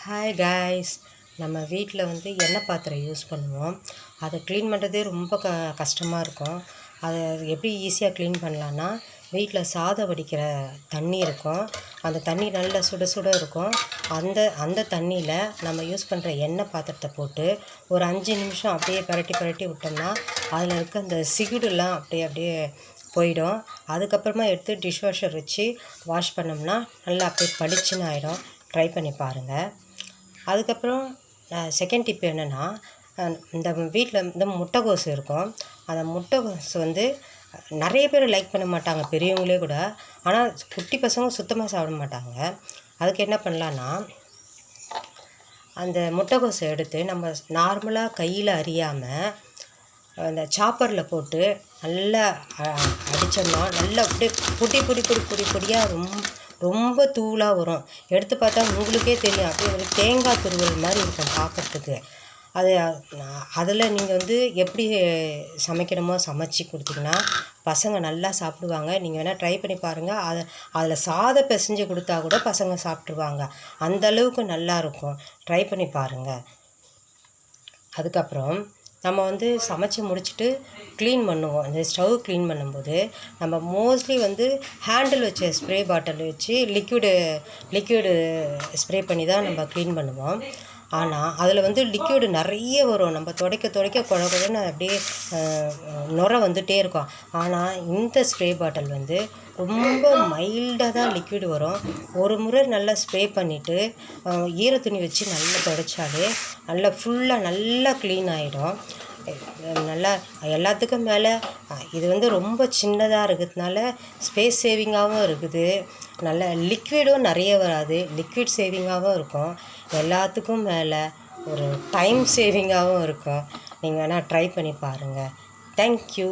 Hi guys, நம்ம வீட்டில் எண்ணெய் பாத்திரம் யூஸ் பண்ணுவோம். அதை க்ளீன் பண்ணுறதே ரொம்ப கஷ்டமாக இருக்கும். அதை எப்படி ஈஸியாக க்ளீன் பண்ணலான்னா, வீட்டில் சாதம் வடிக்கிற தண்ணி இருக்கும். அந்த தண்ணி நல்லா சுட சுட இருக்கும். அந்த தண்ணியில் நம்ம யூஸ் பண்ணுற எண்ணெய் பாத்திரத்தை போட்டு ஒரு 5 நிமிஷம் அப்படியே பரட்டி விட்டோம்னா அதில் இருக்க அந்த சிகுடுலாம் அப்படியே போயிடும். அதுக்கப்புறமா எடுத்து டிஷ் வாஷர் வச்சு வாஷ் பண்ணோம்னா நல்லா அப்படியே பளிச்சுன்னு ஆகிடும். ட்ரை பண்ணி பாருங்கள். அதுக்கப்புறம் செகண்ட் டிப் என்னென்னா, இந்த வீட்டில் முட்டைகோஸ் இருக்கும். அந்த முட்டைகோஸ் நிறைய பேர் லைக் பண்ண மாட்டாங்க, பெரியவங்களே கூட. ஆனால் குட்டி பசங்க சுத்தமாக சாப்பிட மாட்டாங்க. அதுக்கு என்ன பண்ணலான்னா, அந்த முட்டைகோஸை எடுத்து நம்ம நார்மலாக கையில் அரியாமல் அந்த சாப்பரில் போட்டு நல்லா அடித்தோம்னா நல்லா அப்படியே பொடியாக ரொம்ப தூளாக வரும். எடுத்து பார்த்தா உங்களுக்கே தெரியும், அப்படியே ஒரு தேங்காய் துருவல் மாதிரி இருக்கும் பார்க்குறதுக்கு. அதில் நீங்கள் எப்படி சமைக்கணுமோ சமைச்சி கொடுத்தீங்கன்னா பசங்க நல்லா சாப்பிடுவாங்க. நீங்கள் வேணால் ட்ரை பண்ணி பாருங்கள். அதில் சாதம் பிசைஞ்சு கொடுத்தா கூட பசங்க சாப்பிட்ருவாங்க. அந்தளவுக்கு நல்லாயிருக்கும். ட்ரை பண்ணி பாருங்கள். அதுக்கப்புறம் நம்ம சமைச்சி முடிச்சுட்டு க்ளீன் பண்ணுவோம். இந்த ஸ்டவ் க்ளீன் பண்ணும்போது நம்ம மோஸ்ட்லி ஹேண்டில் வச்ச ஸ்ப்ரே பாட்டில் வச்சு லிக்விடு ஸ்ப்ரே பண்ணி தான் நம்ம க்ளீன் பண்ணுவோம். ஆனால் அதில் லிக்விடு நிறைய வரும். நம்ம துடைக்க குழன்னு அப்படியே நுர வந்துகிட்டே இருக்கும். ஆனால் இந்த ஸ்ப்ரே பாட்டில் ரொம்ப மைல்டாக தான் லிக்விடு வரும். ஒரு முறை நல்லா ஸ்ப்ரே பண்ணிவிட்டு ஈர துணி வச்சு நல்லா துடைச்சாலே நல்லா ஃபுல்லாக நல்லா க்ளீன் ஆகிடும். நல்லா எல்லாத்துக்கும் மேலே இது ரொம்ப சின்னதாக இருக்கிறதுனால ஸ்பேஸ் சேவிங்காகவும் இருக்குது. நல்ல லிக்விடும் நிறைய வராது, லிக்விட் சேவிங்காகவும் இருக்கும். எல்லாத்துக்கும் மேலே ஒரு டைம் சேவிங்காகவும் இருக்கும். நீங்கள் வேணால் ட்ரை பண்ணி பாருங்கள். தேங்க்யூ.